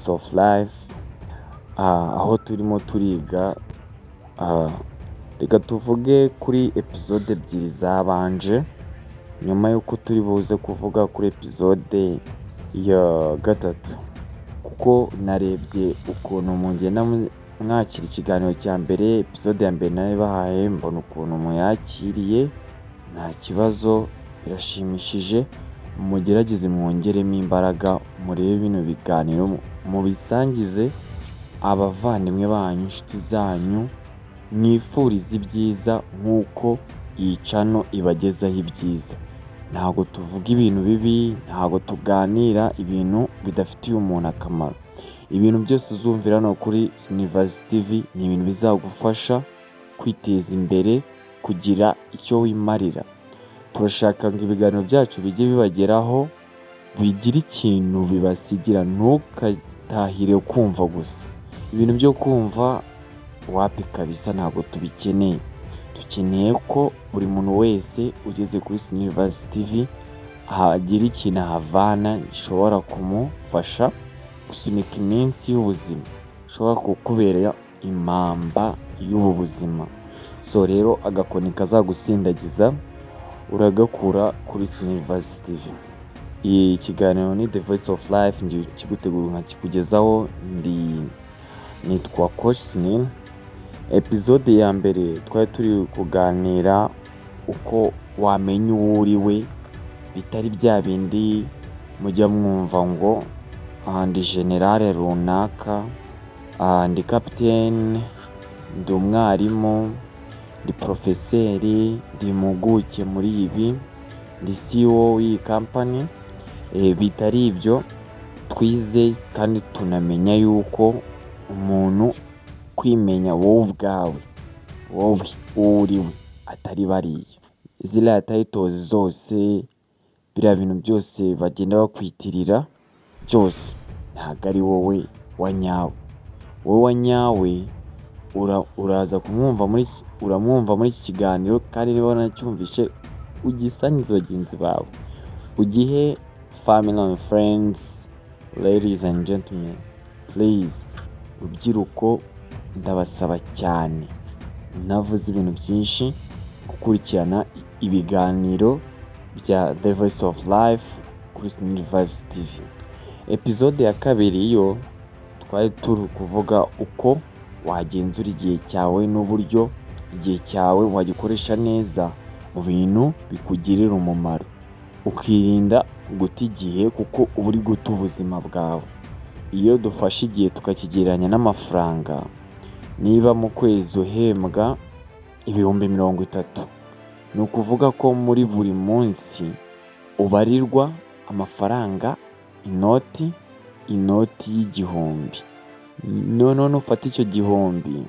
of life, aho turimo turiga, reka tuvuge kuri episode ebyiri zabanje, nyuma y'uko turi buze kuvuga kuri episode ya gatatu, kuko narebye ukuntu mugenda mwakira ikiganiro cya mbere. Episode ya mbere narayibahaye, mbona ukuntu muyakiriye, nta kibazo, birashimishije. Mugerageze mwongeremo imbaraga, murebe bino biganiro, mubisangize abavandimwe banyu, inshuti zanyu, mwifurize ibyiza nk'uko iyi channel ibagezaho ibyiza. Ntabwo tuvuga ibintu bibi, ntabwo tuganira ibintu bidafitiye umuntu akamaro. Ibintu byose uzumvira hano kuri Universe TV ni ibintu bizagufasha kwiteza imbere, kugira icyo wimarira. Turashaka ngo ibiganiro byacu bijye bibageraho, bigira ikintu bibasigira, ntukatahire kumva gusa. Ibintu byo kumva wapi kabisa, ntabwo tubikeneye. Dukeneye ko buri muntu wese ugeze kuri Universe TV hagira ikintu ahavana gishobora kumufasha gusunika iminsi y'ubuzima, gishobora kukubera impamba y'ubu buzima. So rero agakoni kazagusindagiza uragakura kuri Universe TV. Iyi kiganiro ni The Voice of Life, ngiye kigutegura nkakikugezaho. Nitwa Coach Snil. Episode ya mbere twari turi kuganira uko wamenya uwo uri we, bitari bya bindi mujya mwumva ngo ndi generale runaka, ndi kapiteni, ndi umwarimu, ndi porofeseri, ndi impuguke muri ibi, ndi CEO w'iyi company. Bitari ibyo. Twize kandi tunamenya yuko umuntu kwimenya wowe ubwawe, wowe uri we, atari bariya ziriya titles zose, biriya bintu byose bagenda bakwitirira, byose ntabwo ari wowe wa nyawe. Wowe wa nyawe uraza uramwumva muri iki kiganiro, kandi niba wanacyumvishe ugisangize bagenzi bawe, ugihe family and friends. Ladies and gentlemen, please, rubyiruko, ndabasaba cyane, navuze ibintu byinshi, gukurikirana ibiganiro bya The Voice of Life kuri Universe TV. Episode ya kabiri yo twari turi kuvuga uko wagenzura igihe cyawe n'uburyo igihe cyawe wagikoresha neza mu bintu bikugirira umumaro, ukirinda guta igihe kuko uba uri guta ubuzima bwawe. Iyo dufashe igihe tukakigereranya n'amafaranga, niba mu kwezi uhembwa ibihumbi 30, ni ukuvuga ko muri buri munsi ubarirwa amafaranga inoti y'igihumbi. None ufata icyo gihumbi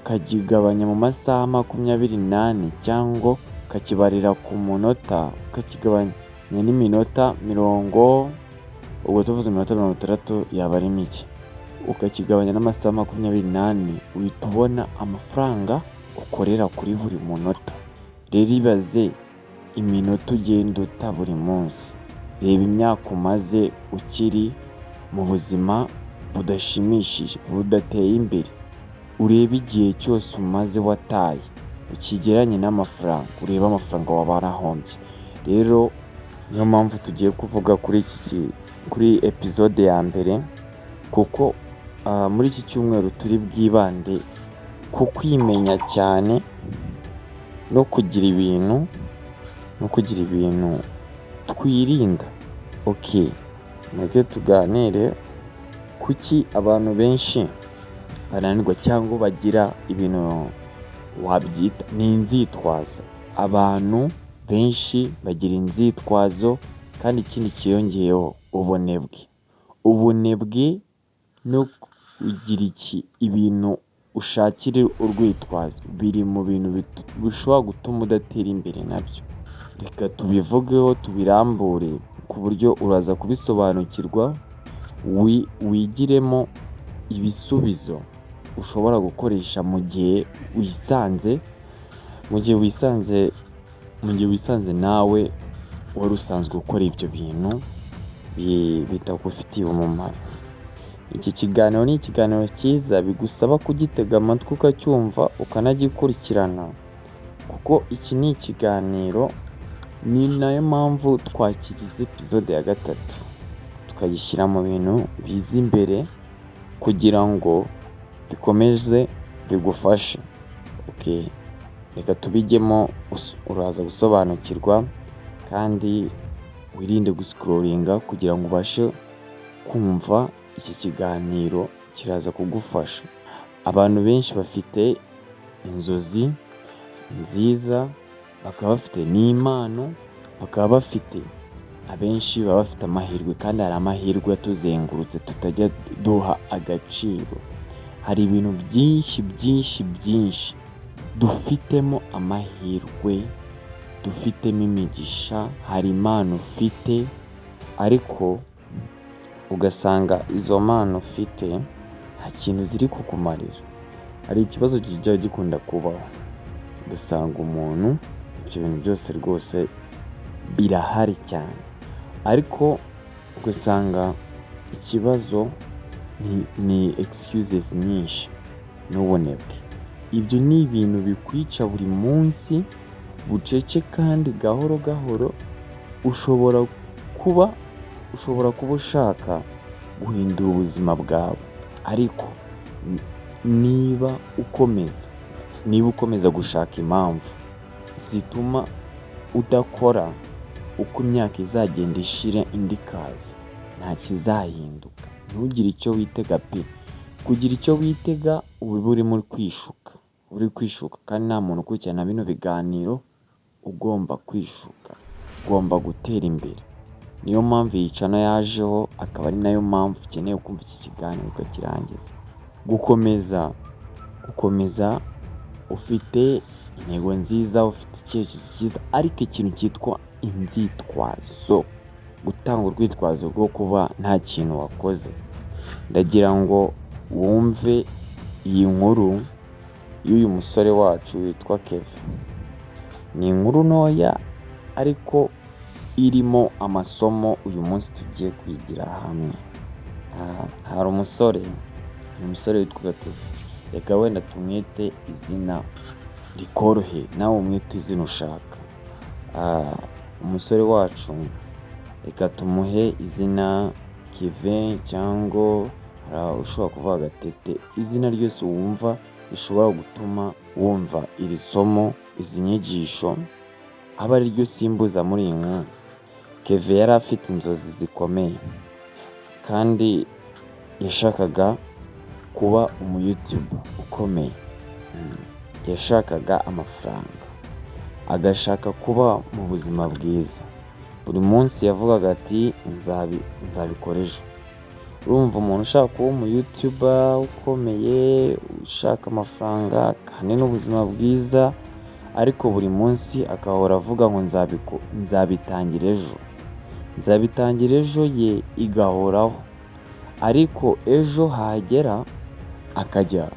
ukakigabanya mu masaha 28 cyangwa ukakibarira ku munota, ukakigabanya n'iminota mirongo, ubwo tuvuze iminota 60 yaba ari mike, ukakigabanya n'amasaha 28, uhita ubona amafaranga ukorera kuri buri munota. Rero ibaze iminota ugenda uta buri munsi. Reba imyaka umaze ukiri mu buzima budashimishije, budateye imbere. Urebe igihe cyose umaze wataye, ukigeranye n'amafaranga, urebe amafaranga waba warahombye. Rero niyo mpamvu tugiye kuvuga kuri episode ya mbere, kuko muri iki cyumweru turi bwibande ku kwimenya cyane no kugira ibintu twirinda. Nabyo tuganire kuki abantu benshi bananirwa cyangwa bagira ibintu wabyita ni inzitwazo. Abantu benshi bagira inzitwazo, kandi ikindi kiyongeyeho ubunebwe no kugira ibintu ushakire urwitwazo, biri mu bintu bishobora gutuma udatera imbere nabyo. Reka tubivugeho, tubirambure ku buryo uraza kubisobanukirwa, wigiremo ibisubizo ushobora gukoresha mu gihe wisanze nawe wari usanzwe ukora ibyo bintu bitagufitiye umumaro. Iki kiganiro ni ikiganiro cyiza bigusaba kugitega amatwi ukacyumva ukanagikurikirana, kuko iki ni ikiganiro, ni nayo mpamvu twakigize episode ya 3 tukagishyira mu bintu biza imbere kugira ngo bikomeze bigufashe. Reka tubijyemo uraza gusobanukirwa kandi wirinde gusikororinga kugira ngo ubashe kumva iki kiganiro kiraza kugufasha. Abantu benshi bafite inzozi nziza, bakaba bafite n'impano, bakaba bafite abenshi baba bafite amahirwe, kandi hari amahirwe atuzengurutse tutajya duha agaciro. Hari ibintu byinshi dufitemo amahirwe, dufitemo imigisha, hari impano ufite, ariko ugasanga izo mpano ufite nta kintu ziri kukumarira. Hari ikibazo kijya gikunda kubaho, ugasanga umuntu ibyo bintu byose rwose birahari cyane, ariko ugasanga ikibazo ni excuses nyinshi n'ubunebwe. Ibyo ni ibintu bikwica buri munsi bucece, kandi gahoro gahoro ushobora kuba ushaka guhindura ubuzima bwawe, ariko niba ukomeza gushaka impamvu zituma udakora, uko imyaka izagenda ishira indi ikaza nta kizahinduka. Ntugire icyo witega pe, kugira icyo witega uba urimo kwishuka, kandi nta muntu ukurikirana bino biganiro ugomba kwishuka, ugomba gutera imbere. Niyo mpamvu iyi channel yajeho, akaba ari nayo mpamvu ukeneye kumva iki kiganiro ukakirangiza. Gukomeza ufite intego nziza, ufite icyerekezo cyiza, ariko ikintu cyitwa inzitwazo, gutanga urwitwazo rwo kuba nta kintu wakoze. Ndagira ngo wumve iyi nkuru y'uyu musore wacu witwa Kevin. Ni inkuru ntoya ariko irimo amasomo uyu munsi tugiye kwigira hamwe. Hari umusore witwa Kevin, reka wenda tumwite izina rikorohe, nawe umwite izina ushaka. Umusore wacu reka tumuhe izina Kevin, cyangwa ushobora kuvuga Gatete, izina ryose wumva rishobora gutuma wumva iri somo, izi nyigisho aba ari ryo simbuza muri iyi nkuru. Kevin yari afite inzozi zikomeye, kandi yashakaga kuba umu-YouTuber ukomeye. Yashakaga amafaranga, agashaka kuba mu buzima bwiza. Buri munsi yavugaga ati nzabikora ejo. Urumva umuntu ushaka kuba umu-YouTuber ukomeye, ushaka amafaranga kandi n'ubuzima bwiza, ariko buri munsi akahora avuga ngo nzabitangira ejo ye igahoraho. Ariko ejo hagera akajya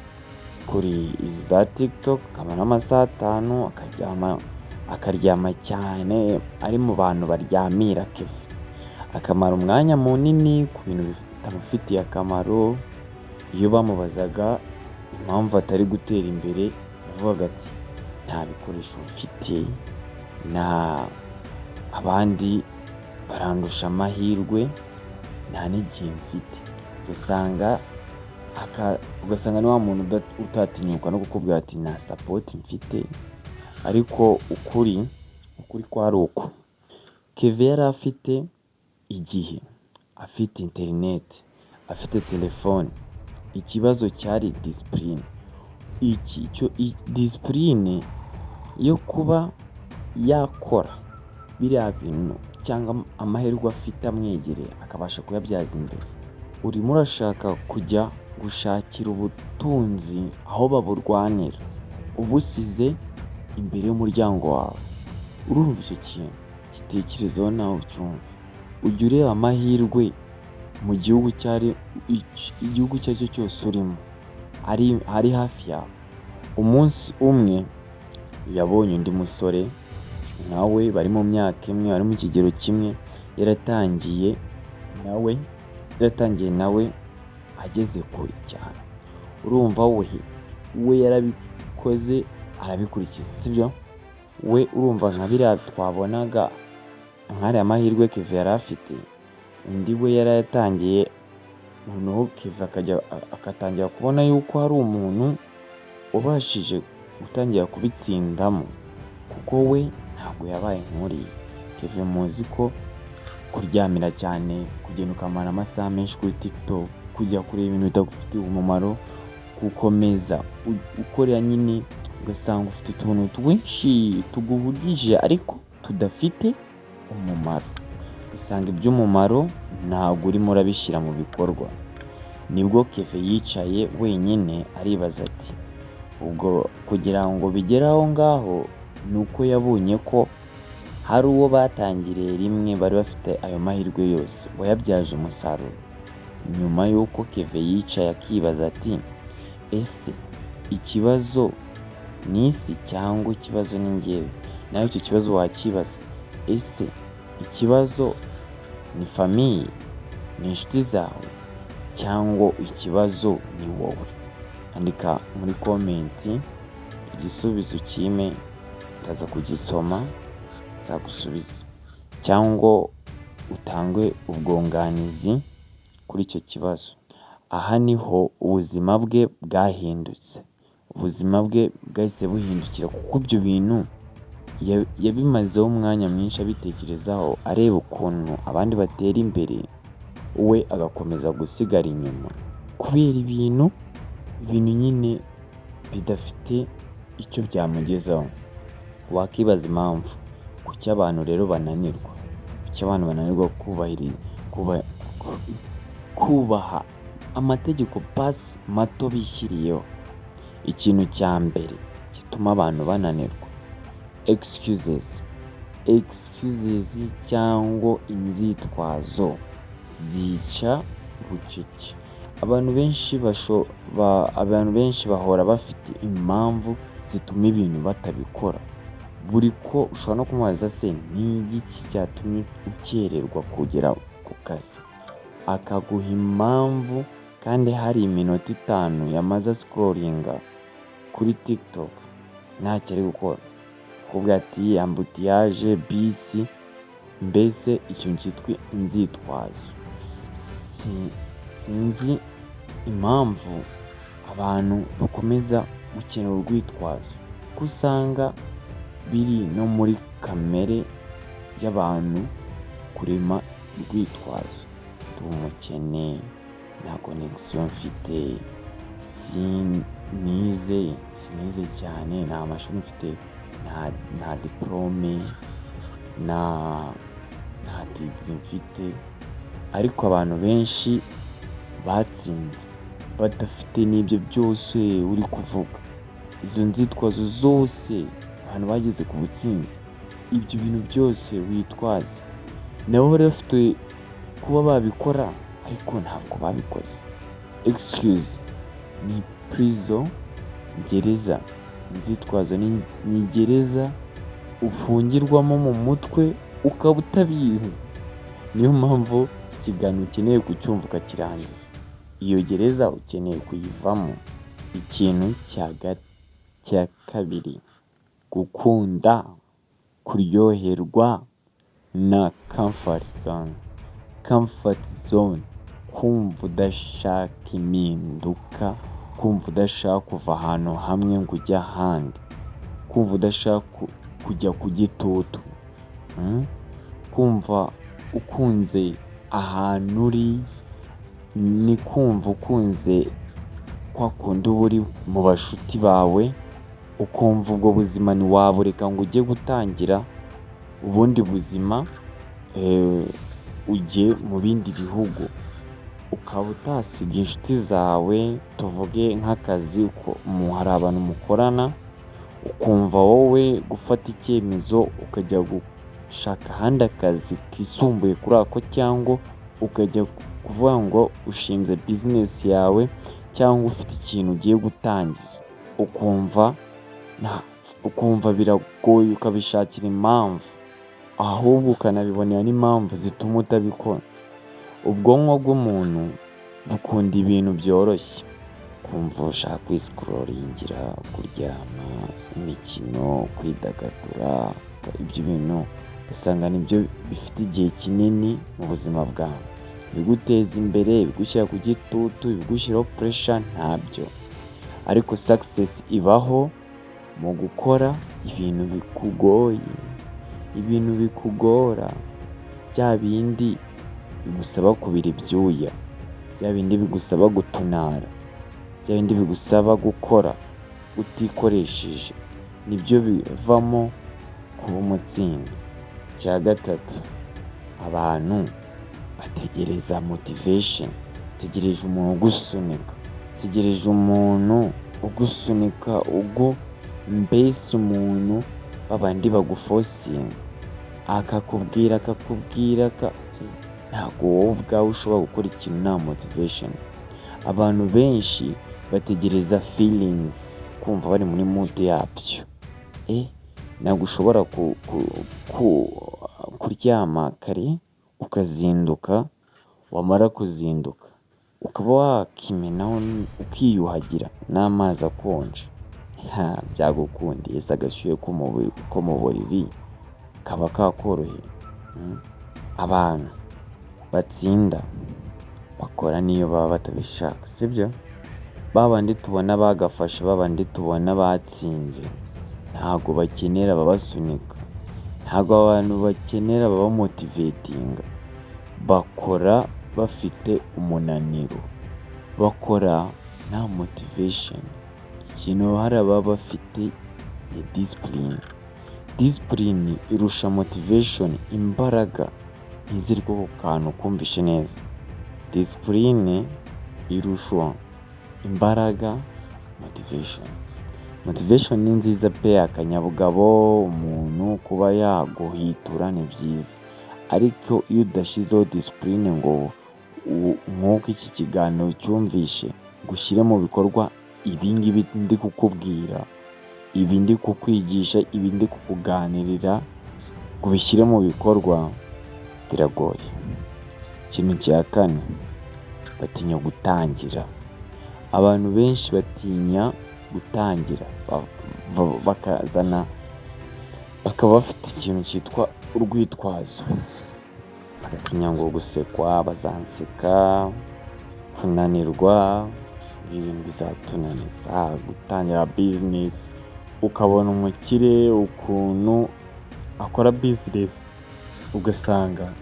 kuri izi za TikTok akamara amasaha 5, akaryama cyane, ari mu bantu baryamira Kevin. Akamara umwanya munini ku bintu bitamufitiye akamaro. Iyo bamubazaga impamvu atari gutera imbere, avuga ati nta bikoresho mfite, abandi barandusha amahirwe, nta n'igihe mfite. Ugasanga ni wa muntu utatinyuka no kukubwira ati nta support mfite, ariko ukuri kwari uko. Kevin yari afite igihe, afite internet, afite telefone. Ikibazo cyari discipline. Discipline yo kuba yakora biriya bintu, cyangwa amahirwe afite amwegereye akabasha kuyabyaza imbere. Urimo urashaka kujya gushakira ubutunzi aho baburwanira, ubusize imbere y'umuryango wawe. Urumva icyo kintu? Gitekerezeho nawe ucyumve. Ujya ureba amahirwe mu gihugu icyo ari cyo cyose urimo, ari hafi yawe. Umunsi umwe yabonye undi musore nawe bari mu myaka imwe, bari mu kigero kimwe, yaratangiye nawe ageze kure cyane. Urumva we yarabikoze arabikurikiza, sibyo? We urumva nka biriya twabonaga nk'ariya mahirwe Kevin yari afite, undi we yarayatangiye, noneho Kevin akatangira kubona yuko hari umuntu ubashije gutangira kubitsindamo, kuko we ntabwo yabaye nk'uriya. Kevin muzi ko kuryamira cyane, kugenda ukamara amasaha menshi kuri TikTok, kujya kureba ibintu bitagufitiye umumaro, gukomeza ukorera nyine ugasanga ufite utuntu twinshi tuguhugije ariko tudafite umumaro, ugasanga iby'umumaro ntabwo urimo urabishyira mu bikorwa. Nibwo Kevin yicaye wenyine aribaza ati ubwo kugira ngo bigere aho ngaho ni uko yabonye ko hari uwo batangiriye rimwe bari bafite ayo mahirwe yose, wayabyaje umusaruro. Nyuma y'uko Kevin yicaye akibaza ati ese ikibazo ni isi cyangwa ikibazo ni njyewe? Nawe icyo kibazo wakibaza. Ese ikibazo ni famiye, ni inshuti zawe, cyangwa ikibazo ni wowe? Andika muri komenti igisubizo kimwe, ndaza kugisoma nzagusubiza, cyangwa utange ubwunganizi kuri icyo kibazo. Aha niho ubuzima bwe bwahindutse, ubuzima bwe bwahise buhindukira, kuko ibyo bintu yabimazeho umwanya mwinshi abitekerezaho, areba ukuntu abandi batera imbere, we agakomeza gusigara inyuma kubera ibintu nyine bidafite icyo byamugezaho. Wakibaza impamvu, kuki abantu rero bananirwa, kuki abantu bananirwa kubaha amategeko basi mato bishyiriyeho? Ikintu cya mbere gituma abantu bananirwa, excuses cyangwa inzitwazo zica bucece. Abantu benshi bahora bafite impamvu zituma ibintu batabikora. Buri ko ushobora no kumubaza se ni iki cyatumye ukererwa kugera ku kazi, akaguha impamvu, kandi hari iminota 5 yamaze scrollinga kuri TikTok ntacyo ari gukora, kuvuga ati ambutiyaje, bisi, mbese ikintu cyitwa inzitwazo. Sinzi impamvu abantu bakomeza gukenera urwitwazo, ko usanga biri no muri kamere y'abantu kurema urwitwazo. Ndi umukene, nta connection mfite, sinize cyane, nta mashuri mfite, nta diplome, nta degree mfite. Ariko abantu benshi batsinze badafite n'ibyo byose uri kuvuga. Izo nzitwazo zose abantu bageze ku butsinzi, ibyo bintu byose witwaza, nabo bari bafite kuba babikora ariko ntabwo babikoze. Excuse ni prison, gereza. Inzitwazo ni gereza ufungirwamo mu mutwe ukaba utabizi. Niyo mpamvu iki kiganiro ukeneye kucyumva ukakirangiza. Iyo gereza ukeneye kuyivamo. Ikintu cya kabiri, gukunda kuryoherwa na comfort zone. Kumva udashaka impinduka, kumva udashaka kuva ahantu hamwe ngo ujye ahandi, kumva udashaka kujya ku gitutu, kumva ukunze ahantu uri, ni kumva ukunze kwa kundi uba uri mu bashuti bawe, ukumva ubwo buzima ntiwabureka ngo ujye gutangira ubundi buzima, ujye mu bindi bihugu, ukaba utasiga inshuti zawe. Tuvuge nk'akazi, hari abantu mukorana, ukumva wowe gufata icyemezo ukajya gushaka ahandi akazi kisumbuye kuri ako, cyangwa ukajya kuvuga ngo ushinze business yawe, cyangwa ufite ikintu ugiye gutangiza, ukumva biragoye, ukabishakira impamvu, ahubwo ukanabibonera n'impamvu zituma utabikora. Ubwonko bw'umuntu dukunda ibintu byoroshye, kumva ushaka kwisikororingira, kuryama, imikino, kwidagadura, ibyo bintu ugasanga nibyo bifite igihe kinini mu buzima bwawe, ibiguteza imbere, ibigushyira ku gitutu, ibigushyiraho puresha ntabyo, ariko success ibaho mu gukora ibintu bikugoye, ibintu bikugora, bya bindi bigusaba kubira ibyuya, bya bindi bigusaba gutunara, bya bindi bigusaba gukora utikoresheje, nibyo bivamo kuba umutsinzi. Icya gatatu, abantu bategereza motivation, utegereje umuntu ugusunika, utegereje umuntu ugusunika, mbese umuntu babandi bagufosinga, akakubwira ntabwo wowe ubwawe ushobora gukora ikintu nta motivation. Abantu benshi bategereza feelings, kumva bari muri mood yabyo. Ntabwo ushobora kuryama kare ukazinduka, wamara kuzinduka ukaba wakimenaho ukiyuhagira n'amazi akonje, byagukundiye ese agashyuhe ko mu buriri kaba kakoroheye? Abantu batsinda bakora niyo baba batabishaka, sibyo? Babandi tubona bagafashe, babandi tubona batsinze, ntabwo bakenera ababasunika, ntabwo abantu bakenera ababamotivatinga, bakora bafite umunaniro, bakora nta motivation. Ikintu hari ababa bafite ni discipline irusha motivation imbaraga, ntiziri ku kantu kumvishe neza. Discipline irusha imbaraga motivation ni nziza pe, akanyabugabo, umuntu kuba yaguhitura ni byiza, ariko iyo udashyizeho discipline ngo nk'uko iki kiganiro cyumvishe gushyire mu bikorwa ibingibi ndi kukubwira, ibi ndi kukwigisha, ibi ndi kukuganirira, ngo ubishyire mu bikorwa biragoye. Ikintu cya kane, batinya gutangira. Abantu benshi batinya gutangira, bakaba bafite ikintu cyitwa urwitwazo, bagatinya ngo gusekwa, bazanseka, kunanirwa, ibintu bizatunaniza, gutangira business, ukabona umukire ukuntu akora business, ugasanga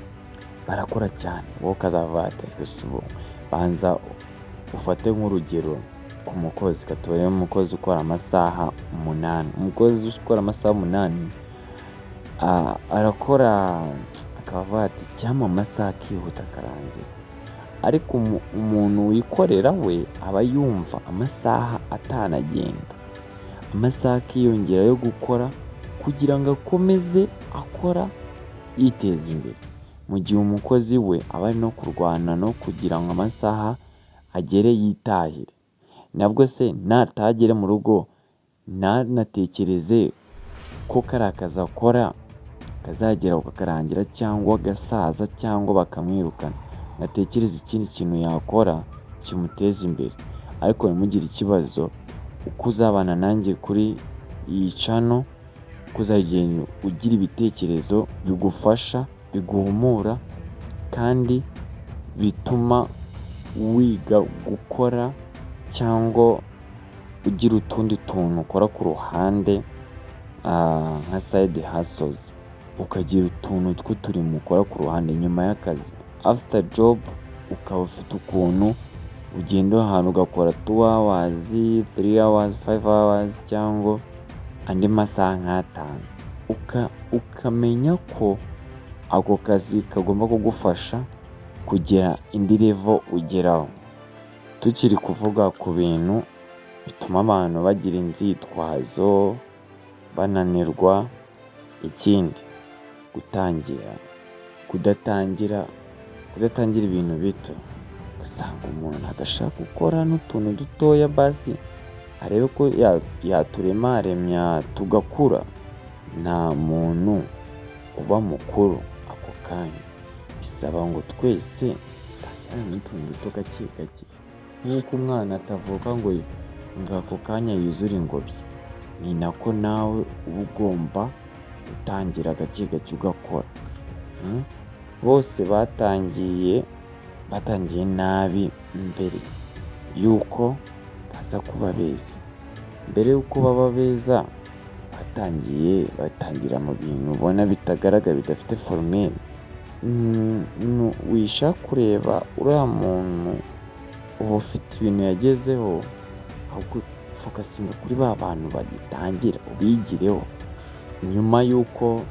barakora cyane, wowe ukazavuga ati banza ufate nk'urugero ku mukozi, katubare umukozi ukora amasaha 8, umukozi ukora amasaha 8 arakora, akavuga ati cyama amasaha akihuta akarangira, ariko umuntu wikorera we aba yumva amasaha atanagenda, amasaha akiyongera yo gukora kugira ngo akomeze akora yiteza imbere, mu gihe umukozi we aba ari no kurwana no kugira ngo amasaha agere yitahire. Nabwo se natagere mu rugo ntanatekereze ko kari akazi akora kazagera kakarangira, cyangwa agasaza, cyangwa bakamwirukana, natekereza ikindi kintu yakora kimuteza imbere. Ariko ntimugire ikibazo, uko uzabana nanjye kuri iyi channel, uko uzagenda ugira ibitekerezo bigufasha, biguhumura, kandi bituma wiga gukora, cyangwa ugira utundi tuntu ukora ku ruhande nka side hustles, ukagira utuntu tw'uturimo ukora ku ruhande nyuma y'akazi, after job ukaba ufite ukuntu ugenda ahantu ugakora 2 hours, 3 hours, 5 hours, cyangwa andi masaha nk'atanu, ukamenya ko ako kazi kagomba kugufasha kugera indi level ugeraho. Tukiri kuvuga ku bintu bituma abantu bagira inzitwazo, bananirwa, ikindi kudatangira ibintu bito, ugasanga umuntu agashaka gukora n'utuntu dutoya basi arebe ko yaturemaremya tugakura. Nta muntu uba mukuru ako kanya, bisaba ngo twese kandi n'utuntu duto gake gake, nk'uko umwana atavuka ngo ako kanya yuzure ingobyi, ni nako nawe uba ugomba gutangira gake gake ugakora. Bose batangiye nabi mbere y'uko baza kuba beza. Mbere y'uko baba beza batangira mu bintu ubona bitagaragara, bidafite forumere. Wishaka kureba uriya muntu uba ufite ibintu yagezeho, ahubwo fokasinga kuri ba bantu bagitangira, ubigireho. Nyuma y'uko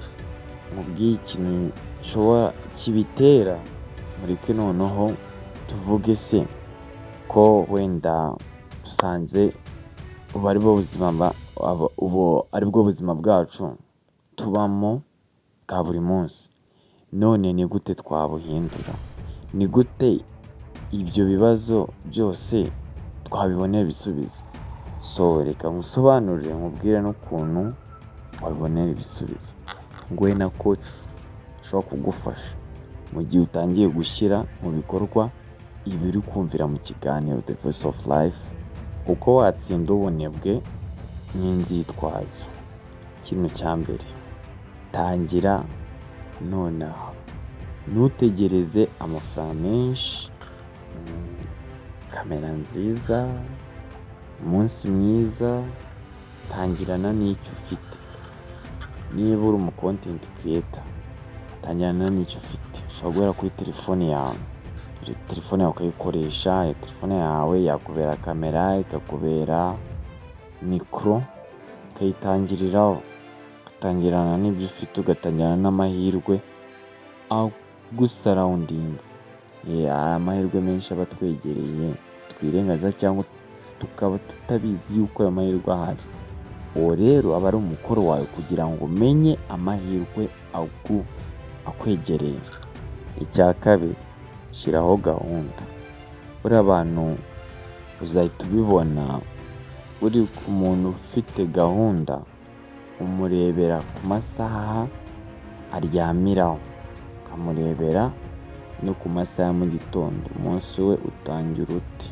mubwiye ikintu kibitera, mureke noneho tuvuge se ko wenda dusanze ubu ari bwo buzima bwacu tubamo bwa buri munsi. None ni gute twabuhindura? Ni gute ibyo bibazo byose twabibonera ibisubizo? Reka ngusobanurire, nkubwire n'ukuntu wabibonera ibisubizo. Nguhe na quotes ishobora kugufasha mu gihe utangiye gushyira mu bikorwa ibi uri kumvira mu kiganiro The Voice of Life. Uko watsinda ubunebwe n'inzitwazo. Ikintu cya mbere, tangira nonaha. Ntutegereze amafaranga menshi, kamera nziza, umunsi mwiza. Tangirana n'icyo ufite. Niba uri umu content creator, tangirana n'icyo ufite. Ushobora guhera kuri telefone yawe. Telefone yawe ukayikoresha, telefone yawe yakubera kamera, ikakubera mikoro, ukayitangiriraho. Ugatangirana n'ibyo ufite, ugatangirana n'amahirwe agusarawundinze. Amahirwe menshi aba atwegereye twirengaza cyangwa tukaba tutabizi yuko ayo mahirwe ahari. Uwo rero aba ari umukoro wawe kugira ngo umenye amahirwe akwegereye. Icya kabiri, shyiraho gahunda. Buriya abantu uzahita ubibona, uri umuntu ufite gahunda umurebera ku masaha aryamiraho, ukamurebera no ku masaha ya mu gitondo. Umunsi we utangira ute?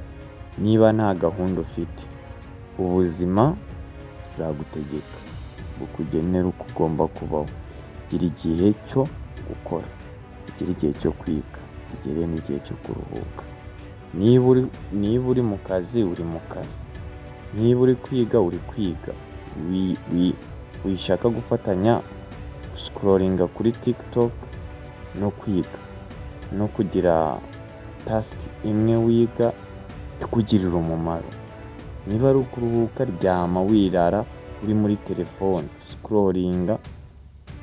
Niba nta gahunda ufite, ubuzima buzagutegeka bukugenera uko ugomba kubaho. Gira igihe cyo gukora, gira igihe cyo kwiga, ugire n'igihe cyo kuruhuka. Niba uri mu kazi, uri mu kazi. Niba uri kwiga, uri kwiga. Wishaka gufatanya scrollinga kuri TikTok no kwiga, no kugira task imwe wiga ikugirira umumaro. Niba ari ukuruhuka, ryama wirara uri muri telefone scrollinga.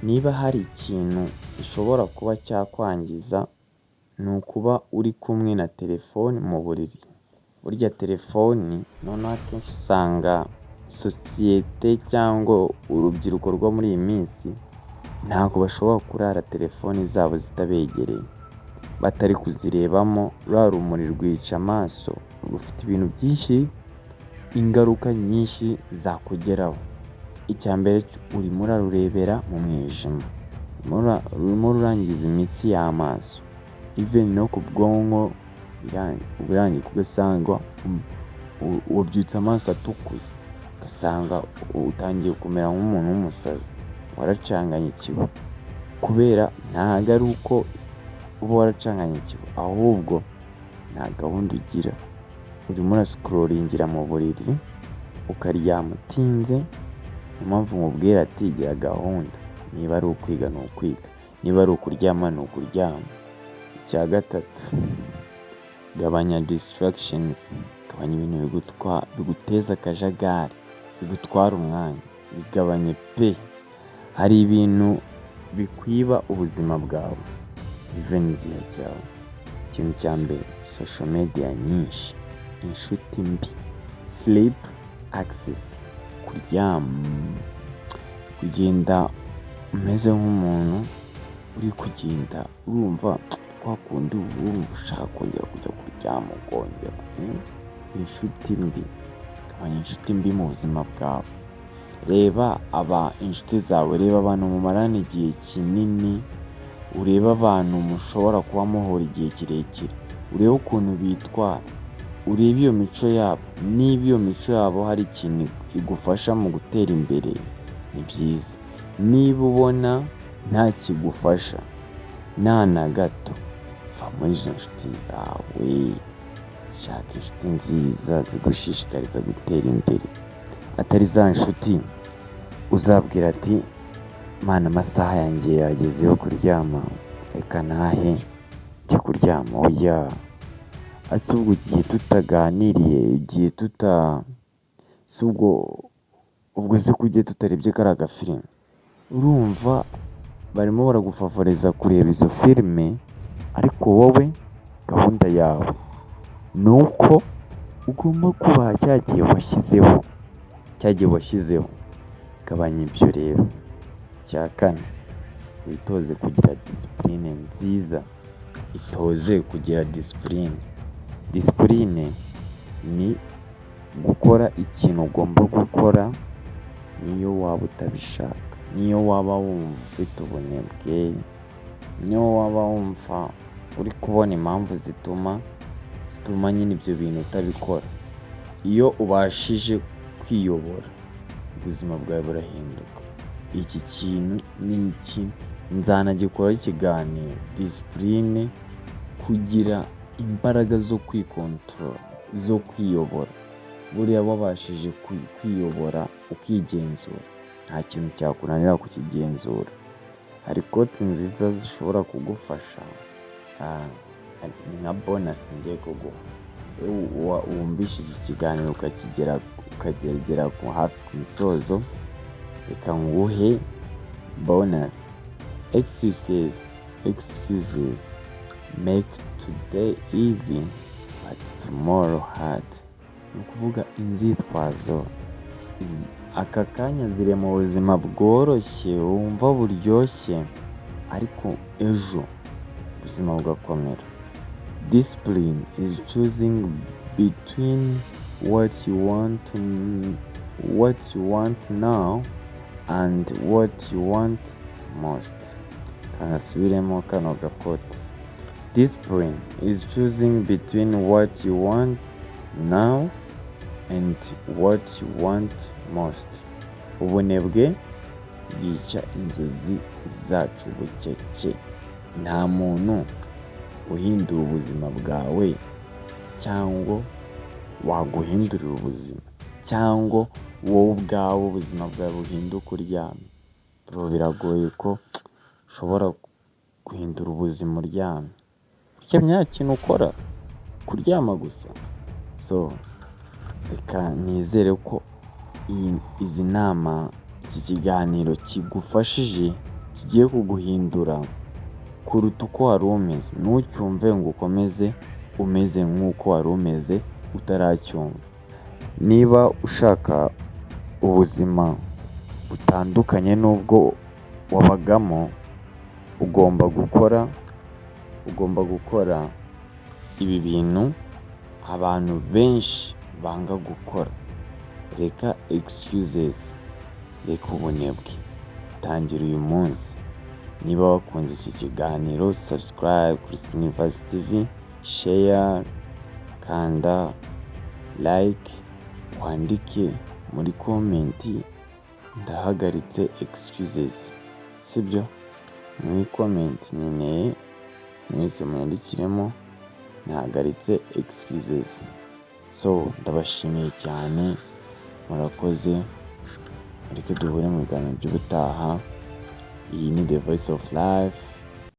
Niba hari ikintu gishobora kuba cyakwangiza, ni ukuba uri kumwe na telefone mu buriri. Burya telefoni noneho akenshi usanga sosiyete cyangwa urubyiruko rwo muri iyi minsi ntabwo bashobora kurara telefoni zabo zitabegereye, batari kuzirebamo. Ruriya rumuri rwica amaso, rufite ibintu byinshi, ingaruka nyinshi zakugeraho. Icya mbere, urimo urarurebera mu mwijima, urimo rurangiza imitsi y'amaso, even no ku bwonko birangika. Ugasanga wabyutse amaso atukuye, ugasanga utangiye kumera nk'umuntu w'umusazi, waracanganyikiwe. Kubera ntabwo ari uko uba waracanganyikiwe, ahubwo nta gahunda ugira. Urimo urascrollingira mu buriri ukaryama utinze. Niyo mpamvu nkubwira ati gira gahunda. Niba ari ukwiga ni ukwiga, niba ari ukuryama ni ukuryama. Icya gatatu, gabanya distractions. Gabanya ibintu biguteza akajagari, bigutwara umwanya. Bigabanye pe. Hari ibintu bikwiba ubuzima bwawe, bive n'igihe cyawe. Ikintu cya mbere, social media nyinshi, inshuti mbi, sleep access. Kugenda umeze nk'umuntu uri kugenda urumva kwa kundi wumva ushaka kongera kujya kuryama ukongera. Inshuti mbi, gabanya inshuti mbi mu buzima bwawe. Reba inshuti zawe, reba abantu mumarana igihe kinini, urebe abantu mushobora kuba muhura igihe kirekire. urebe ukuntu bitwara, urebe iyo mico yabo. Niba iyo mico yabo hari ikintu igufasha mu gutera imbere, ni byiza. Niba ubona nta kigufasha nta na gato, va muri izo nshuti zawe, shaka inshuti nziza zigushishikariza gutera imbere, atari za nshuti uzabwira ati mana amasaha yanjye yageze yo kuryama, reka ntahe njye kuryama. Oya, ese ubwo igihe tutaganiriye, igihe si ubwo se kugiye tutarebye kariya gafilime, urumva barimo baragufavoriza kureba izo filime, ariko wowe gahunda yawe ni uko ugomba kubaha cya gihe washyizeho. Gabanya ibyo rero. Icya kane, witoze kugira disipurine nziza. Itoze kugira disipurine. Disipurine ni gukora ikintu ugomba gukora niyo waba utabishaka, niyo waba wumva ufite ubunebwe, niyo waba wumva uri kubona impamvu zituma nyine ibyo bintu utabikora. Iyo ubashije kwiyobora, ubuzima bwawe burahinduka. Iki kintu ni iki nzanagikoraho ikiganiro, disipurine, kugira imbaraga zo kwikontorora, zo kwiyobora. Buriya wabashije kwiyobora ukigenzura, nta kintu cyakunanira kukigenzura. Hari koti nziza zishobora kugufasha, ni nka bonasi ngiye kuguha. Wumvishije ikiganiro ukagera hafi ku misozo, reka nguhe bonasi. Excuses make today easy but tomorrow hard. Ni ukuvuga inzitwazo aka kanya ziri mu buzima bworoshye wumva buryoshye, ariko ejo ubuzima bugakomera. Discipline is choosing between what you want now and what you want most. Kanasubiremo kano gakoti. Discipline is choosing between what you want now and what you want most. Ubunebwe bwica inzozi zacu bucece. Nta muntu uhindura ubuzima bwawe, cyangwa waguhindurira ubuzima, cyangwa wowe ubwawe ubuzima bwawe buhinduka uryamye. Bro, biragoye ko ushobora guhindura ubuzima uryamye. Uryamye nta kintu ukora, kuryama gusa. Reka nizere ko izi nama, iki kiganiro kigufashije, kigiye kuguhindura kuruta uko wari umeze. Ntucyumve ngo ukomeze umeze nk'uko wari umeze utaracyumva. Niba ushaka ubuzima butandukanye n'ubwo wabagamo, ugomba gukora ibi bintu abantu benshi banga gukora. Reka excuses, reka ubunebwe, tangira uyu munsi. Niba wakunze iki kiganiro, subscribe kuri Skinnyverse TV, share, kanda like, wandike muri komenti ndahagaritse excuses, sibyo? Muri komenti nkeneye mwese mwandikiremo ndahagaritse excuses. Ndabashimiye cyane, murakoze. Reka duhure mu biganiro by'ubutaha. Iyi ni The Voice of Life.